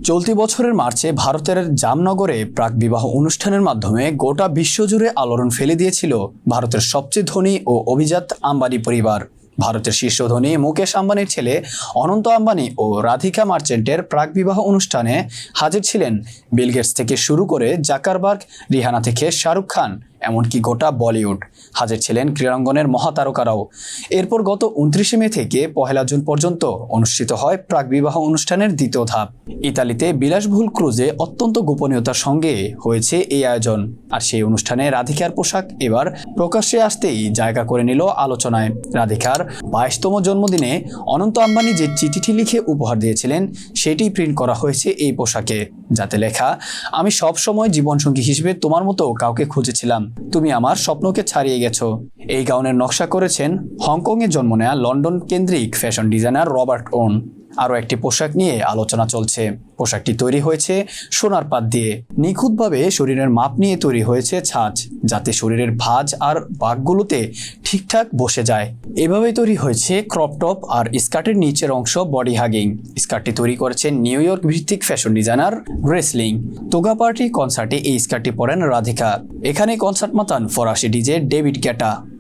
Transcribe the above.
চলতি বছরের মার্চে ভারতের জামনগরে প্রাক-বিবাহ অনুষ্ঠানের মাধ্যমে গোটা বিশ্বজুড়ে আলোড়ন ফেলে দিয়েছিল ভারতের সবচেয়ে ধনী ও অভিজাত আম্বানি পরিবার। ভারতের শীর্ষ ধনী মুকেশ আম্বানির ছেলে অনন্ত আম্বানি ও রাধিকা মার্চেন্টের প্রাক-বিবাহ অনুষ্ঠানে হাজির ছিলেন বিল গেটস থেকে শুরু করে জাকারবার্গ, রিহানা থেকে শাহরুখ খান, এমনকি গোটা বলিউড। হাজির ছিলেন ক্রীড়াঙ্গনের মহাতারকারাও। এরপর গত 29 মে থেকে 1 জুন পর্যন্ত অনুষ্ঠিত হয় প্রাক-বিবাহ অনুষ্ঠানের দ্বিতীয় ধাপ। ইতালিতে বিলাসবহুল ক্রুজে অত্যন্ত গোপনীয়তার সঙ্গে হয়েছে এই আয়োজন। আর সেই অনুষ্ঠানে রাধিকার পোশাক এবার প্রকাশ্যে আসতেই জায়গা করে নিল আলোচনায়। রাধিকার 22তম জন্মদিনে অনন্ত আম্বানি যে চিঠিটি লিখে উপহার দিয়েছিলেন সেটি প্রিন্ট করা হয়েছে এই পোশাকে, যাতে লেখা, আমি সব সময় জীবনসঙ্গী হিসেবে তোমার মতো কাউকে খুঁজেছিলাম, তুমি আমার স্বপ্নকে ছাড়িয়ে গেছো। এই গাউনের নকশা করেছেন হংকংয়ে জন্ম নেয়া লন্ডন কেন্দ্রিক ফ্যাশন ডিজাইনার রবার্ট ওন। আরও একটি পোশাক নিয়ে আলোচনা চলছে। পোশাকটি তৈরি হয়েছে সোনার পাত দিয়ে। নিখুঁতভাবে শরীরের মাপ নিয়ে তৈরি হয়েছে ছাঁচ, যাতে শরীরের ভাঁজ আর বাঁকগুলোতে ঠিকঠাক বসে যায়। এভাবেই তৈরি হয়েছে ক্রপ টপ আর স্কার্টের নিচের অংশ বডি হাগিং। স্কার্টটি তৈরি করেছেন নিউ ইয়র্ক ভিত্তিক ফ্যাশন ডিজাইনার গ্রেসলিং। তোগা পার্টি কনসার্টে এই স্কার্টটি পরেন রাধিকা। এখানে কনসার্ট মাতান ফরাসি ডিজে ডেভিড গেটা।